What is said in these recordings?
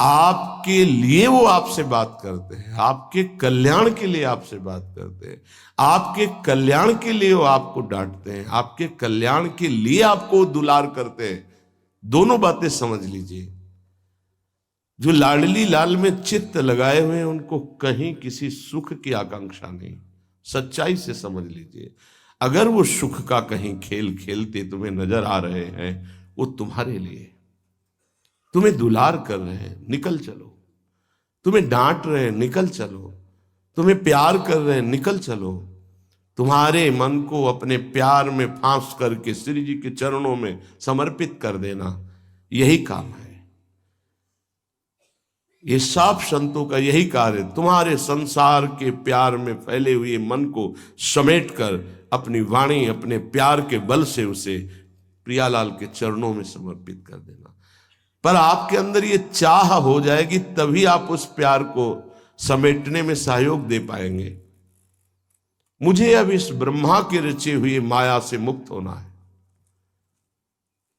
आपके लिए वो आपसे बात करते हैं, आपके कल्याण के लिए आपसे बात करते हैं, आपके कल्याण के लिए वो आपको डांटते हैं, आपके कल्याण के लिए आपको दुलार करते हैं। दोनों बातें समझ लीजिए। जो लाडली लाल में चित्त लगाए हुए हैं उनको कहीं किसी सुख की आकांक्षा नहीं। सच्चाई से समझ लीजिए, अगर वो सुख का कहीं खेल खेलते तुम्हें नजर आ रहे हैं, वो तुम्हारे लिए, तुम्हें दुलार कर रहे हैं, निकल चलो। तुम्हें डांट रहे हैं, निकल चलो। तुम्हें प्यार कर रहे हैं, निकल चलो। तुम्हारे मन को अपने प्यार में फांस करके श्री जी के चरणों में समर्पित कर देना, यही काम है। ये सब संतों का यही कार्य, तुम्हारे संसार के प्यार में फैले हुए मन को समेटकर अपनी वाणी, अपने प्यार के बल से उसे प्रियालाल के चरणों में समर्पित कर देना। पर आपके अंदर ये चाह हो जाएगी, तभी आप उस प्यार को समेटने में सहयोग दे पाएंगे। मुझे अब इस ब्रह्मा के रचे हुए माया से मुक्त होना है,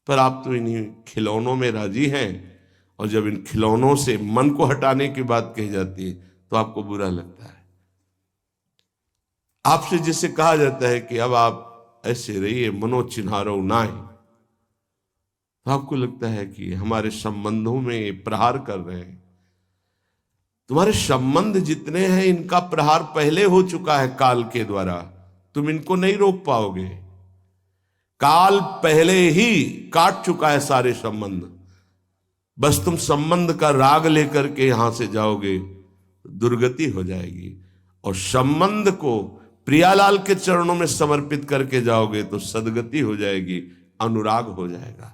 पर आप तो इन्हीं खिलौनों में राजी हैं, और जब इन खिलौनों से मन को हटाने की बात कही जाती है तो आपको बुरा लगता है। आपसे जिसे कहा जाता है कि अब आप ऐसे रहिए, मनो चिन्हारो नाय, तो आपको लगता है कि हमारे संबंधों में ये प्रहार कर रहे हैं। तुम्हारे संबंध जितने हैं इनका प्रहार पहले हो चुका है काल के द्वारा, तुम इनको नहीं रोक पाओगे। काल पहले ही काट चुका है सारे संबंध। बस तुम संबंध का राग लेकर के यहां से जाओगे, दुर्गति हो जाएगी। और संबंध को प्रियालाल के चरणों में समर्पित करके जाओगे तो सदगति हो जाएगी, अनुराग हो जाएगा।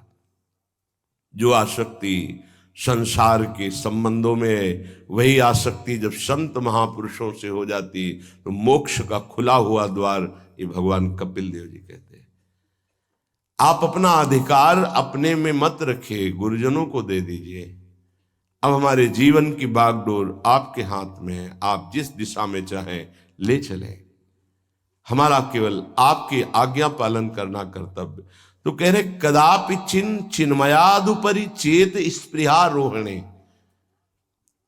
जो आसक्ति संसार के संबंधों में है, वही आसक्ति जब संत महापुरुषों से हो जाती तो मोक्ष का खुला हुआ द्वार, ये भगवान कपिल देव जी कहते हैं। आप अपना अधिकार अपने में मत रखिए, गुरुजनों को दे दीजिए। अब हमारे जीवन की बागडोर आपके हाथ में है, आप जिस दिशा में चाहें ले चलें। हमारा केवल आपकी आज्ञा पालन करना कर्तव्य। तो कह रहे कदापि चिन्मयादुपरि चेत स्पृहा रोहणे।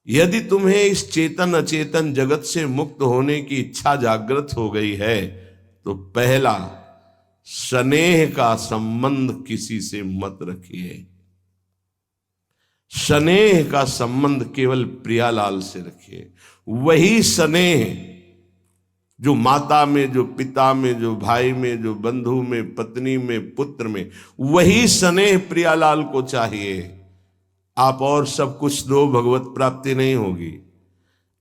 यदि तुम्हें इस चेतन अचेतन जगत से मुक्त होने की इच्छा जागृत हो गई है तो पहला, स्नेह का संबंध किसी से मत रखिए। स्नेह का संबंध केवल प्रियालाल से रखिए। वही स्नेह जो माता में, जो पिता में, जो भाई में, जो बंधु में, पत्नी में, पुत्र में, वही स्नेह प्रियालाल को चाहिए। आप और सब कुछ दो, भगवत प्राप्ति नहीं होगी।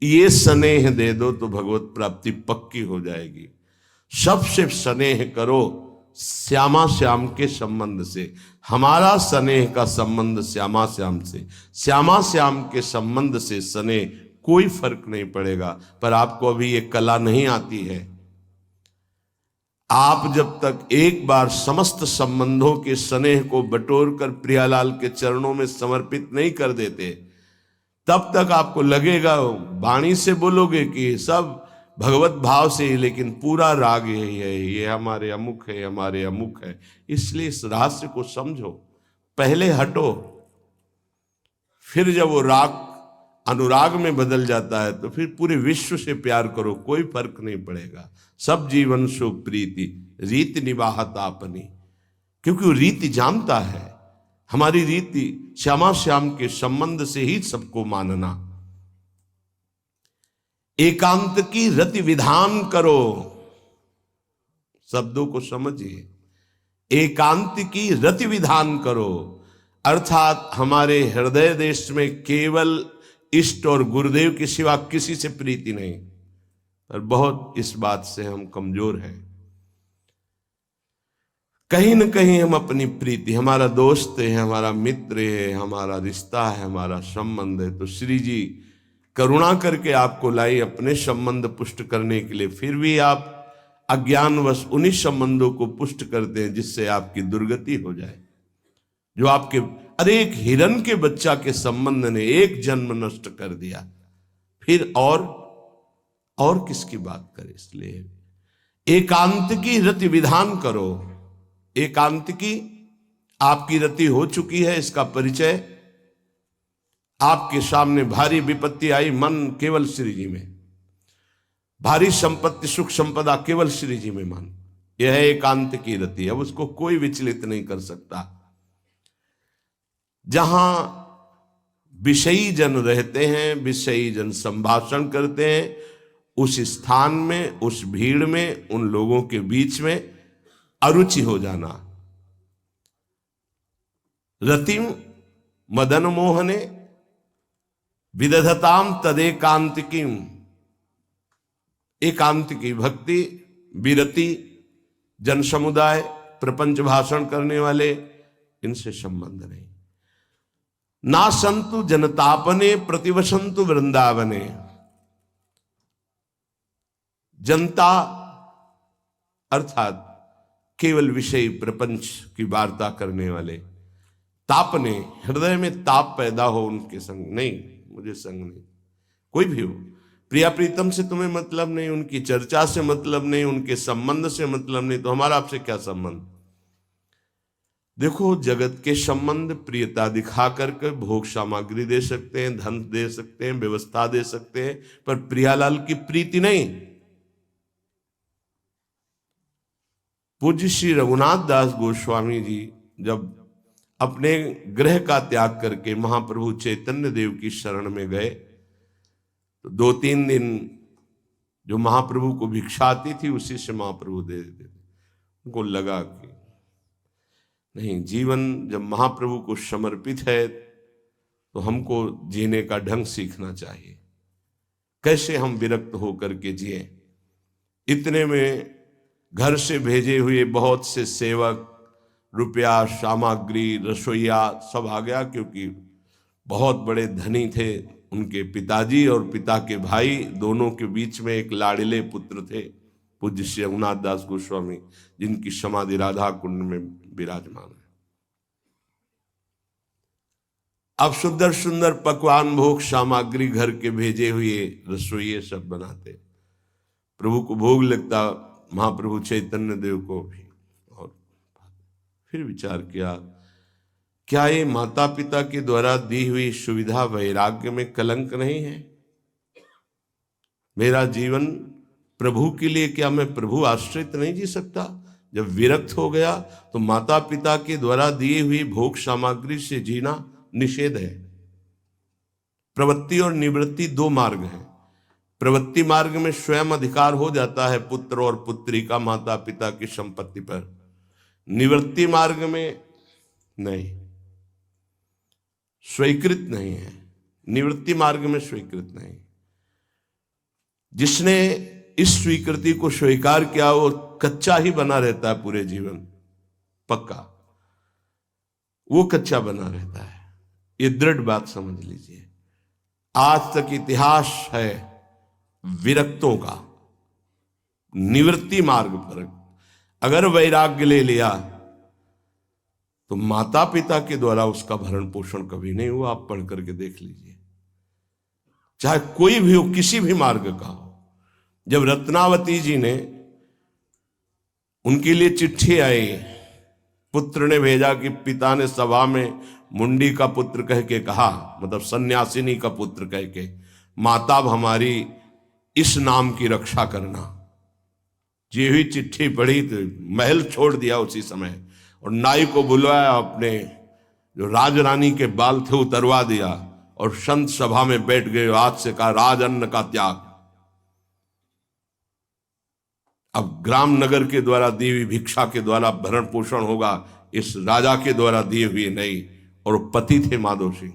ये स्नेह दे दो तो भगवत प्राप्ति पक्की हो जाएगी। सबसे स्नेह करो श्यामा श्याम के संबंध से। हमारा स्नेह का संबंध श्यामा श्याम से, श्यामा श्याम के संबंध से स्नेह कोई फर्क नहीं पड़ेगा। पर आपको अभी ये कला नहीं आती है। आप जब तक एक बार समस्त संबंधों के स्नेह को बटोर कर प्रियालाल के चरणों में समर्पित नहीं कर देते, तब तक आपको लगेगा, वाणी से बोलोगे कि सब भगवत भाव से ही, लेकिन पूरा राग यही है, ये हमारे अमुक है, हमारे अमुक है। इसलिए इस रहस्य को समझो, पहले हटो, फिर जब वो राग अनुराग में बदल जाता है तो फिर पूरे विश्व से प्यार करो, कोई फर्क नहीं पड़ेगा। सब जीवन सुख प्रीति रीति निवाहत आपनी, क्योंकि वो रीति जानता है। हमारी रीति श्यामा श्याम के संबंध से ही सबको मानना। एकांत की रति विधान करो, शब्दों को समझिए। एकांत की रति विधान करो, अर्थात हमारे हृदय देश में केवल इष्ट और गुरुदेव के सिवा किसी से प्रीति नहीं। पर बहुत इस बात से हम कमजोर हैं। कहीं न कहीं हम अपनी प्रीति, हमारा दोस्त है, हमारा मित्र है, हमारा रिश्ता है, हमारा संबंध है, तो श्री जी करुणा करके आपको लाई अपने संबंध पुष्ट करने के लिए। फिर भी आप अज्ञानवश उन्हीं संबंधों को पुष्ट करते हैं जिससे आपकी दुर्गति हो जाए। जो आपके, अरे एक हिरण के बच्चा के संबंध ने एक जन्म नष्ट कर दिया, फिर और किसकी बात करें। इसलिए एकांत की रति विधान करो। एकांत की आपकी रति हो चुकी है, इसका परिचय आपके सामने भारी विपत्ति आई, मन केवल श्री जी में, भारी संपत्ति सुख संपदा केवल श्री जी में मन, यह है एकांत की रति। अब उसको कोई विचलित नहीं कर सकता। जहां विषयी जन रहते हैं, विषयी जन संभाषण करते हैं, उस स्थान में, उस भीड़ में, उन लोगों के बीच में अरुचि हो जाना। रतिम मदन मोहने विदधताम तदेकांतिकीम, एकांत की भक्ति, विरति, जन समुदाय, प्रपंच भाषण करने वाले, इनसे संबंध नहीं। ना संतु जनतापने प्रतिवसंतु वृंदावने, जनता अर्थात केवल विषय प्रपंच की वार्ता करने वाले, तापने, हृदय में ताप पैदा हो उनके संग नहीं, मुझे संग नहीं, कोई भी हो, प्रिया प्रीतम से तुम्हें मतलब नहीं, उनकी चर्चा से मतलब नहीं, उनके संबंध से मतलब नहीं, तो हमारा आपसे क्या संबंध। देखो, जगत के संबंध प्रियता दिखा करके भोग सामग्री दे सकते हैं, धन दे सकते हैं, व्यवस्था दे सकते हैं, पर प्रियालाल की प्रीति नहीं। पूज्य श्री रघुनाथ दास गोस्वामी जी जब अपने गृह का त्याग करके महाप्रभु चैतन्य देव की शरण में गए, तो 2-3 दिन जो महाप्रभु को भिक्षा आती थी उसी से महाप्रभु दे देते थे। उनको लगा कि नहीं, जीवन जब महाप्रभु को समर्पित है तो हमको जीने का ढंग सीखना चाहिए, कैसे हम विरक्त होकर के जिए। इतने में घर से भेजे हुए बहुत से सेवक, रुपया, सामग्री, रसोईया सब आ गया, क्योंकि बहुत बड़े धनी थे उनके पिताजी, और पिता के भाई दोनों के बीच में एक लाड़िले पुत्र थे पूज्य श्री रघुनाथ दास गोस्वामी, जिनकी समाधि राधा कुंड में विराजमान है। अब सुंदर सुंदर पकवान, भोग सामग्री घर के भेजे हुए रसोइये सब बनाते, प्रभु को भोग लगता, महाप्रभु चैतन्य देव को भी। और फिर विचार किया, क्या ये माता पिता के द्वारा दी हुई सुविधा वैराग्य में कलंक नहीं है? मेरा जीवन प्रभु के लिए, क्या मैं प्रभु आश्रित नहीं जी सकता? जब विरक्त हो गया तो माता पिता के द्वारा दी हुई भोग सामग्री से जीना निषेध है। प्रवृत्ति और निवृत्ति 2 मार्ग हैं। प्रवृत्ति मार्ग में स्वयं अधिकार हो जाता है पुत्र और पुत्री का माता पिता की संपत्ति पर, निवृत्ति मार्ग में नहीं, स्वीकृत नहीं है। निवृत्ति मार्ग में स्वीकृत नहीं। जिसने इस स्वीकृति को स्वीकार किया वो कच्चा ही बना रहता है पूरे जीवन, पक्का वो कच्चा बना रहता है। ये दृढ़ बात समझ लीजिए। आज तक इतिहास है विरक्तों का। निवृत्ति मार्ग पर अगर वैराग्य ले लिया तो माता पिता के द्वारा उसका भरण पोषण कभी नहीं हुआ। आप पढ़ करके देख लीजिए, चाहे कोई भी हो, किसी भी मार्ग का हो। जब रत्नावती जी ने, उनके लिए चिट्ठी आई, पुत्र ने भेजा कि पिता ने सभा में मुंडी का पुत्र कह के कहा, मतलब सन्यासिनी का पुत्र कह के, माता हमारी इस नाम की रक्षा करना। जी हुई चिट्ठी पढ़ी तो महल छोड़ दिया उसी समय, और नाई को बुलवाया, अपने जो राजरानी के बाल थे उतरवा दिया, और संत सभा में बैठ गए। आज से कहा राजअन्न का त्याग। अब ग्राम नगर के द्वारा दी हुई भिक्षा के द्वारा भरण पोषण होगा, इस राजा के द्वारा दिए हुए नहीं। और पति थे माधव सिंह।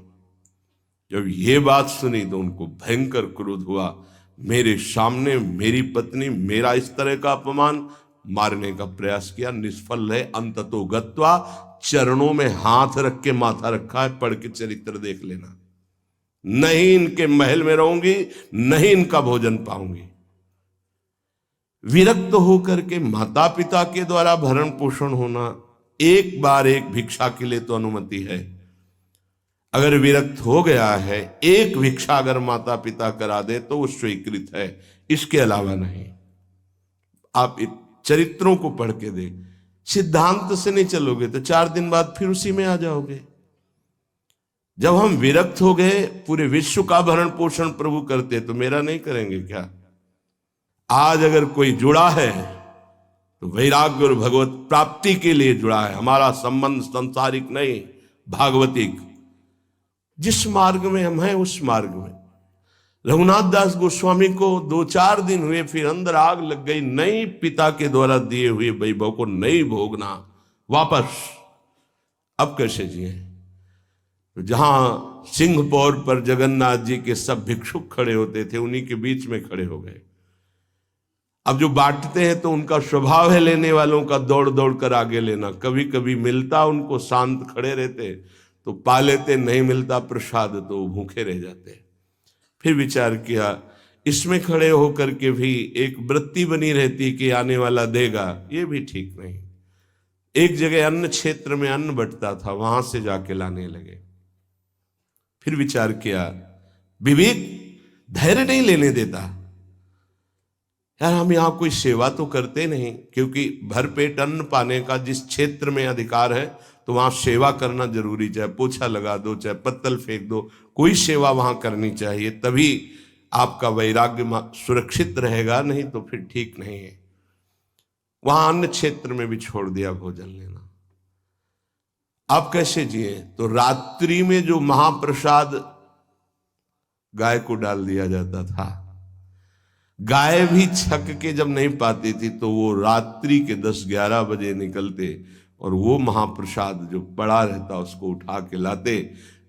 जब ये बात सुनी तो उनको भयंकर क्रोध हुआ। मेरे सामने मेरी पत्नी, मेरा इस तरह का अपमान, मारने का प्रयास किया, निष्फल है। अंततो गत्वा, चरणों में हाथ रख के माथा रखा है, पढ़ के चरित्र देख लेना। नहीं इनके महल में रहूंगी, नहीं इनका भोजन पाऊंगी। विरक्त होकर के माता पिता के द्वारा भरण पोषण होना, एक बार एक भिक्षा के लिए तो अनुमति है। अगर विरक्त हो गया है, एक भिक्षा अगर माता पिता करा दे तो वो स्वीकृत है, इसके अलावा नहीं। आप चरित्रों को पढ़ के दे, सिद्धांत से नहीं चलोगे तो 4 दिन बाद फिर उसी में आ जाओगे। जब हम विरक्त हो गए, पूरे विश्व का भरण पोषण प्रभु करते, तो मेरा नहीं करेंगे क्या? आज अगर कोई जुड़ा है तो वैराग्य और भगवत प्राप्ति के लिए जुड़ा है। हमारा संबंध संसारिक नहीं, भागवतिक। जिस मार्ग में हम हैं उस मार्ग में। रघुनाथ दास गोस्वामी को 2-4 दिन हुए, फिर अंदर आग लग गई। नहीं, पिता के द्वारा दिए हुए वैभव को नहीं भोगना, वापस। अब कैसे जिए? तो जहां सिंहपौर पर जगन्नाथ जी के सब भिक्षुक खड़े होते थे, उन्हीं के बीच में खड़े हो गए। अब जो बांटते हैं तो उनका स्वभाव है लेने वालों का दौड़ दौड़ कर आगे लेना। कभी कभी मिलता, उनको शांत खड़े रहते तो पा लेते, नहीं मिलता प्रसाद तो भूखे रह जाते। फिर विचार किया, इसमें खड़े होकर के भी एक वृत्ति बनी रहती कि आने वाला देगा, ये भी ठीक नहीं। एक जगह अन्न क्षेत्र में अन्न बंटता था, वहां से जाके लाने लगे। फिर विचार किया, विवेक धैर्य नहीं लेने देता। यार, हम यहां कोई सेवा तो करते नहीं, क्योंकि भरपेट अन्न पाने का जिस क्षेत्र में अधिकार है तो वहां सेवा करना जरूरी। चाहे पोछा लगा दो, चाहे पत्तल फेंक दो, कोई सेवा वहां करनी चाहिए, तभी आपका वैराग्य सुरक्षित रहेगा, नहीं तो फिर ठीक नहीं है। वहां अन्य क्षेत्र में भी छोड़ दिया भोजन लेना। आप कैसे जिए? तो रात्रि में जो महाप्रसाद गाय को डाल दिया जाता था, गाय भी छक के जब नहीं पाती थी तो वो रात्रि के 10-11 बजे निकलते और वो महाप्रसाद जो पड़ा रहता उसको उठा के लाते,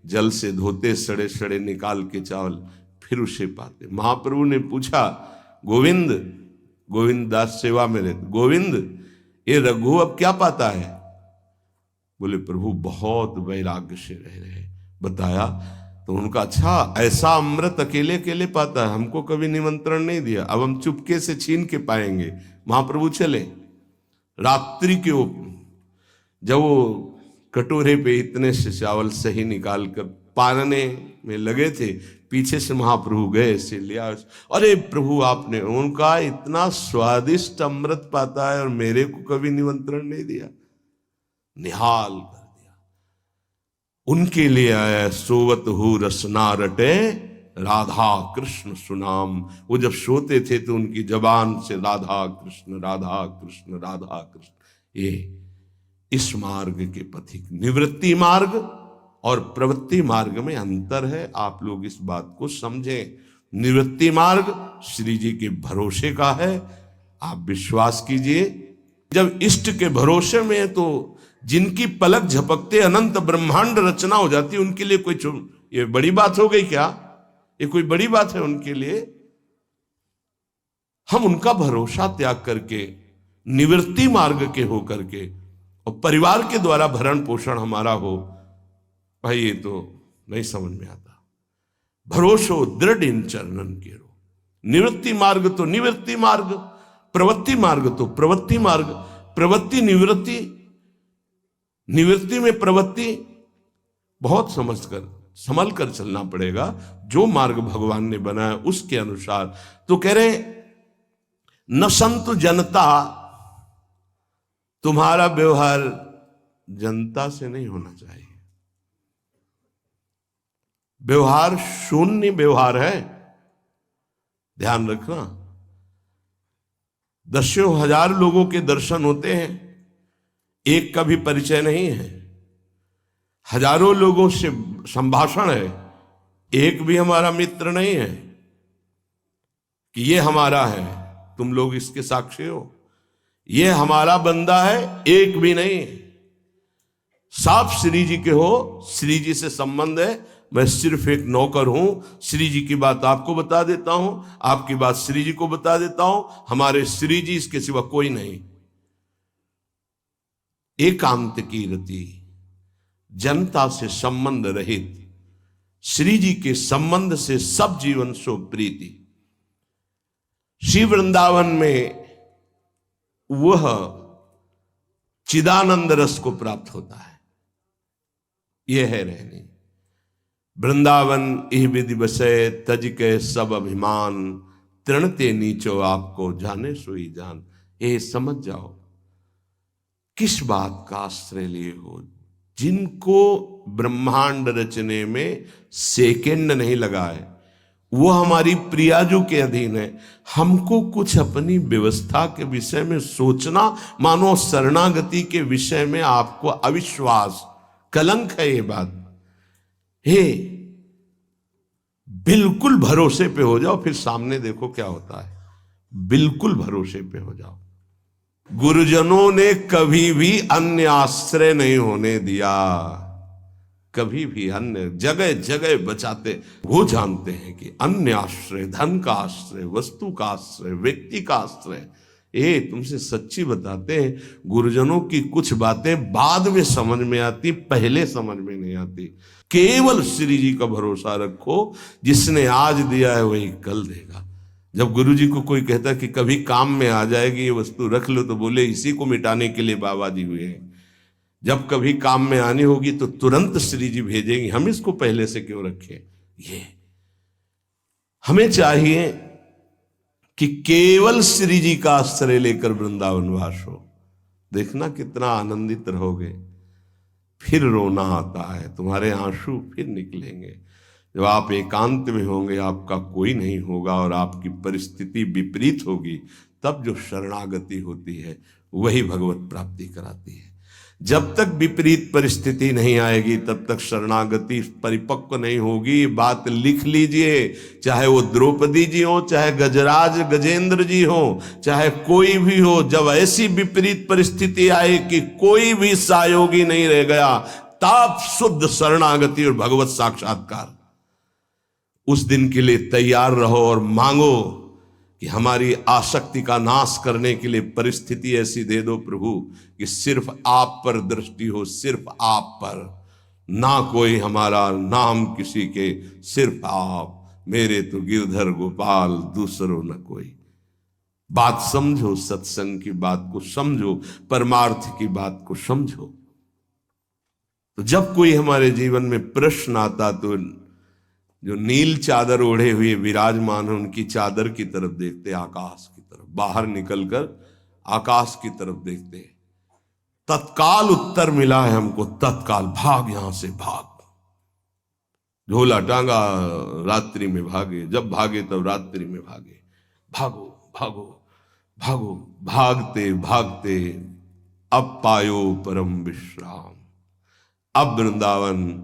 जल से धोते, सड़े सड़े निकाल के चावल, फिर उसे पाते। महाप्रभु ने पूछा, गोविंद, गोविंद दास सेवा में रहते, गोविंद ये रघु अब क्या पाता है? बोले, प्रभु बहुत वैराग्य से रह रहे। बताया तो उनका, अच्छा ऐसा अमृत अकेले अकेले पाता है, हमको कभी निमंत्रण नहीं दिया, अब हम चुपके से छीन के पाएंगे। महाप्रभु चले रात्रि के जब वो कटोरे पे इतने से चावल सही निकाल कर पानने में लगे थे, पीछे से महाप्रभु गए, से लिया। अरे प्रभु, आपने, उनका इतना स्वादिष्ट अमृत पाता है और मेरे को कभी निमंत्रण नहीं दिया, निहाल कर दिया। उनके लिए आया, सोवत हु रसना रटे राधा कृष्ण सुनाम। वो जब सोते थे तो उनकी जबान से राधा कृष्ण राधा कृष्ण राधा कृष्ण। ये इस मार्ग के पथिक। निवृत्ति मार्ग और प्रवृत्ति मार्ग में अंतर है, आप लोग इस बात को समझें। निवृत्ति मार्ग श्री जी के भरोसे का है, आप विश्वास कीजिए। जब इष्ट के भरोसे में है तो जिनकी पलक झपकते अनंत ब्रह्मांड रचना हो जाती, उनके लिए कोई ये बड़ी बात हो गई क्या? ये कोई बड़ी बात है उनके लिए? हम उनका भरोसा त्याग करके निवृत्ति मार्ग के हो करके और परिवार के द्वारा भरण पोषण हमारा हो, भाई ये तो नहीं समझ में आता। भरोसो दृढ़ इन चरणन के रो। निवृत्ति मार्ग तो निवृत्ति मार्ग, प्रवृत्ति मार्ग तो प्रवृत्ति मार्ग। प्रवृत्ति निवृत्ति, निवृत्ति में प्रवृत्ति, बहुत समझकर संभल कर चलना पड़ेगा। जो मार्ग भगवान ने बनाया उसके अनुसार। तो कह रहे न संतु जनता, तुम्हारा व्यवहार जनता से नहीं होना चाहिए। व्यवहार शून्य व्यवहार है, ध्यान रखना। दसियों हजार लोगों के दर्शन होते हैं, एक का भी परिचय नहीं है। हजारों लोगों से संभाषण है, एक भी हमारा मित्र नहीं है कि ये हमारा है, तुम लोग इसके साक्षी हो। ये हमारा बंदा है, एक भी नहीं। साफ श्री जी के हो, श्री जी से संबंध है, मैं सिर्फ एक नौकर हूं। श्री जी की बात आपको बता देता हूं, आपकी बात श्री जी को बता देता हूं। हमारे श्री जी, इसके सिवा कोई नहीं। एकांत की रति, जनता से संबंध रहित, श्री जी के संबंध से सब जीवन सो प्रीति। श्री वृंदावन में वह चिदानंद रस को प्राप्त होता है। यह है रहनी। वृंदावन इह विधि बसे, तज के सब अभिमान, तृणते नीचो आपको जाने सोई जान। ये समझ जाओ किस बात का आश्रय लिए हो। जिनको ब्रह्मांड रचने में सेकंड नहीं लगाए। वो हमारी प्रियाजू के अधीन है। हमको कुछ अपनी व्यवस्था के विषय में सोचना, मानो शरणागति के विषय में आपको अविश्वास, कलंक है ये बात। हे, बिल्कुल भरोसे पे हो जाओ, फिर सामने देखो क्या होता है। बिल्कुल भरोसे पे हो जाओ। गुरुजनों ने कभी भी अन्य आश्रय नहीं होने दिया, कभी भी अन्य जगह जगह बचाते। वो जानते हैं कि अन्य आश्रय, धन का आश्रय, वस्तु का आश्रय, व्यक्ति का आश्रय, ये तुमसे सच्ची बताते हैं, गुरुजनों की कुछ बातें बाद में समझ में आती, पहले समझ में नहीं आती। केवल श्री जी का भरोसा रखो, जिसने आज दिया है वही कल देगा। जब गुरु जी को कोई कहता कि कभी काम में आ जाएगी ये वस्तु, रख लो, तो बोले इसी को मिटाने के लिए बाबा जी हुए हैं। जब कभी काम में आनी होगी तो तुरंत श्री जी भेजेंगे, हम इसको पहले से क्यों रखें। ये हमें चाहिए कि केवल श्री जी का आश्रय लेकर वृंदावन वास हो। देखना कितना आनंदित रहोगे। फिर रोना आता है, तुम्हारे आंसू फिर निकलेंगे। जब आप एकांत में होंगे, आपका कोई नहीं होगा और आपकी परिस्थिति विपरीत होगी, तब जो शरणागति होती है वही भगवत प्राप्ति कराती है। जब तक विपरीत परिस्थिति नहीं आएगी तब तक शरणागति परिपक्व नहीं होगी। बात लिख लीजिए, चाहे वो द्रौपदी जी हो, चाहे गजराज गजेंद्र जी हो, चाहे कोई भी हो, जब ऐसी विपरीत परिस्थिति आए कि कोई भी सहयोगी नहीं रह गया, तब शुद्ध शरणागति और भगवत साक्षात्कार। उस दिन के लिए तैयार रहो और मांगो कि हमारी आसक्ति का नाश करने के लिए परिस्थिति ऐसी दे दो प्रभु कि सिर्फ आप पर दृष्टि हो, सिर्फ आप पर, ना कोई हमारा, ना हम किसी के, सिर्फ आप। मेरे तो गिरधर गोपाल, दूसरों न कोई। बात समझो, सत्संग की बात को समझो, परमार्थ की बात को समझो। तो जब कोई हमारे जीवन में प्रश्न आता तो जो नील चादर ओढ़े हुए विराजमान है, उनकी चादर की तरफ देखते, आकाश की तरफ, बाहर निकलकर आकाश की तरफ देखते। तत्काल उत्तर मिला है हमको, तत्काल भाग, यहां से भाग। झोला टांगा, रात्रि में भागे, जब भागे तब रात्रि में भागे। भागो भागो भागो, भागते भागते अब पायो परम विश्राम। अब वृंदावन,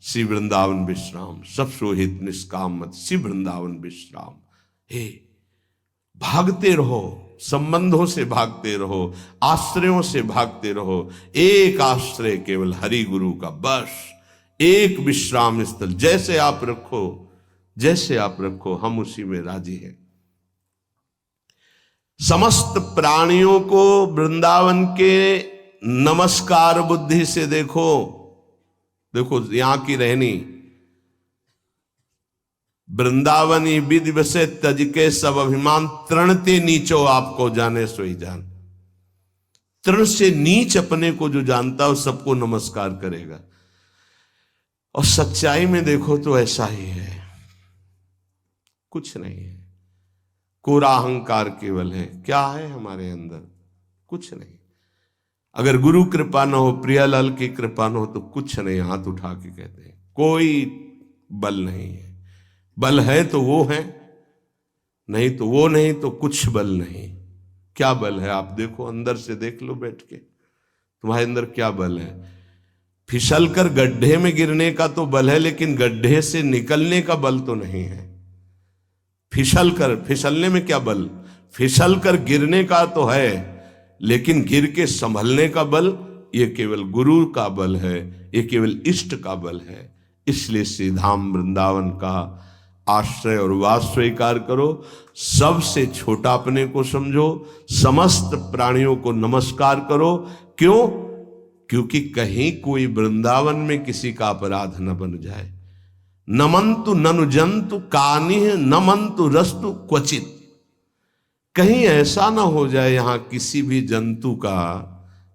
श्री वृंदावन विश्राम, सब सोहित निष्काम मत, श्री वृंदावन विश्राम। हे, भागते रहो, संबंधों से भागते रहो, आश्रयों से भागते रहो। एक आश्रय केवल हरि गुरु का, बस एक विश्राम स्थल। जैसे आप रखो, जैसे आप रखो, हम उसी में राजी हैं। समस्त प्राणियों को वृंदावन के नमस्कार बुद्धि से देखो। देखो यहां की रहनी, वृंदावनी विधि बसे तज के सब अभिमान, तृणते नीचो आपको जाने सोई जान। तृण से नीच अपने को जो जानता है, सबको नमस्कार करेगा। और सच्चाई में देखो तो ऐसा ही है, कुछ नहीं है। कोरा अहंकार केवल है। क्या है हमारे अंदर? कुछ नहीं। अगर गुरु कृपा न हो, प्रियालाल की कृपा न हो, तो कुछ नहीं। हाथ उठा के कहते हैं कोई बल नहीं है। बल है तो वो है, नहीं तो वो नहीं, तो कुछ बल नहीं। क्या बल है? आप देखो, अंदर से देख लो बैठ के, तुम्हारे अंदर क्या बल है। फिसल कर गड्ढे में गिरने का तो बल है, लेकिन गड्ढे से निकलने का बल तो नहीं है। फिसलने में क्या बल? फिसल कर गिरने का तो है, लेकिन गिर के संभलने का बल, ये केवल गुरु का बल है, ये केवल इष्ट का बल है। इसलिए श्री धाम वृंदावन का आश्रय और वास स्वीकार करो। सबसे छोटा अपने को समझो, समस्त प्राणियों को नमस्कार करो। क्यों? क्योंकि कहीं कोई वृंदावन में किसी का अपराध न बन जाए। नमंतु ननु जंतु कानिह नमंतु रस्तु क्वचित। कहीं ऐसा ना हो जाए यहां किसी भी जंतु का,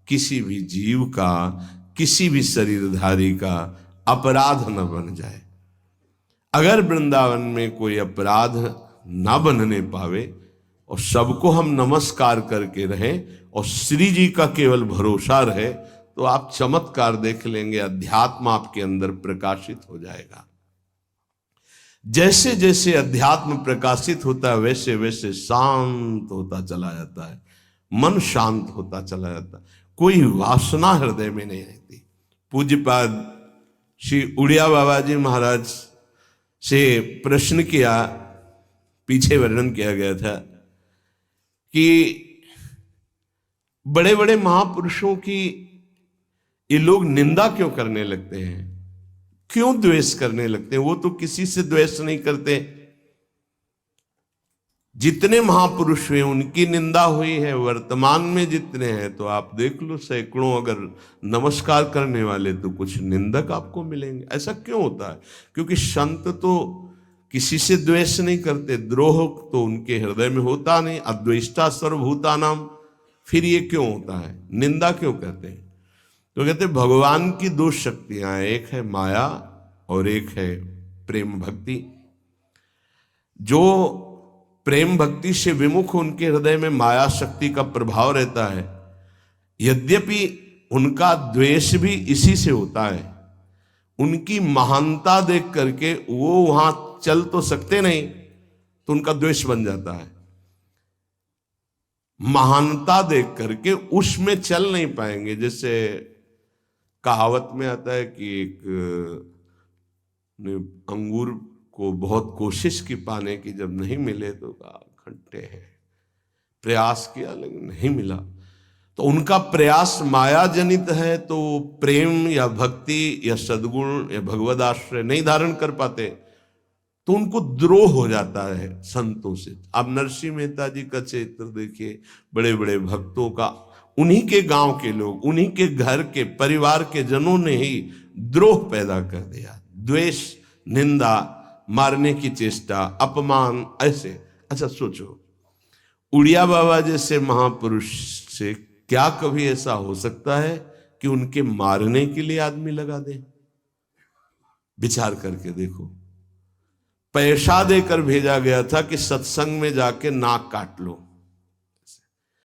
किसी भी जीव का, किसी भी शरीरधारी का अपराध न बन जाए। अगर वृंदावन में कोई अपराध ना बनने पावे और सबको हम नमस्कार करके रहें और श्री जी का केवल भरोसा रहे, तो आप चमत्कार देख लेंगे, अध्यात्म आपके अंदर प्रकाशित हो जाएगा। जैसे जैसे अध्यात्म प्रकाशित होता है वैसे वैसे शांत होता चला जाता है, मन शांत होता चला जाता है, कोई वासना हृदय में नहीं रहती। पूज्यपाद श्री उड़िया बाबा जी महाराज से प्रश्न किया, पीछे वर्णन किया गया था कि बड़े बड़े महापुरुषों की ये लोग निंदा क्यों करने लगते हैं, क्यों द्वेष करने लगते हैं? वो तो किसी से द्वेष नहीं करते। जितने महापुरुष हुए उनकी निंदा हुई है, वर्तमान में जितने हैं तो आप देख लो सैकड़ों अगर नमस्कार करने वाले तो कुछ निंदक आपको मिलेंगे। ऐसा क्यों होता है? क्योंकि संत तो किसी से द्वेष नहीं करते, द्रोह तो उनके हृदय में होता नहीं, अद्वेष्टा सर्वभूतानाम। फिर ये क्यों होता है, निंदा क्यों कहते हैं? तो कहते हैं भगवान की दो शक्तियां हैं, एक है माया और एक है प्रेम भक्ति। जो प्रेम भक्ति से विमुख उनके हृदय में माया शक्ति का प्रभाव रहता है, यद्यपि उनका द्वेष भी इसी से होता है। उनकी महानता देख करके वो वहां चल तो सकते नहीं, तो उनका द्वेष बन जाता है। महानता देख करके उसमें चल नहीं पाएंगे। जैसे कहावत में आता है कि एक अंगूर को बहुत कोशिश की पाने की, जब नहीं मिले तो खट्टे हैं, प्रयास किया लेकिन नहीं मिला। तो उनका प्रयास माया जनित है, तो प्रेम या भक्ति या सद्गुण या भगवद आश्रय नहीं धारण कर पाते, तो उनको द्रोह हो जाता है संतों से। आप नरसिंह मेहता जी का चरित्र देखिए, बड़े बड़े भक्तों का, उन्हीं के गांव के लोग, उन्हीं के घर के परिवार के जनों ने ही द्रोह पैदा कर दिया। द्वेष, निंदा, मारने की चेष्टा, अपमान, ऐसे। अच्छा सोचो, उड़िया बाबा जैसे महापुरुष से क्या कभी ऐसा हो सकता है कि उनके मारने के लिए आदमी लगा दे? विचार करके देखो। पैसा देकर भेजा गया था कि सत्संग में जाके नाक काट लो,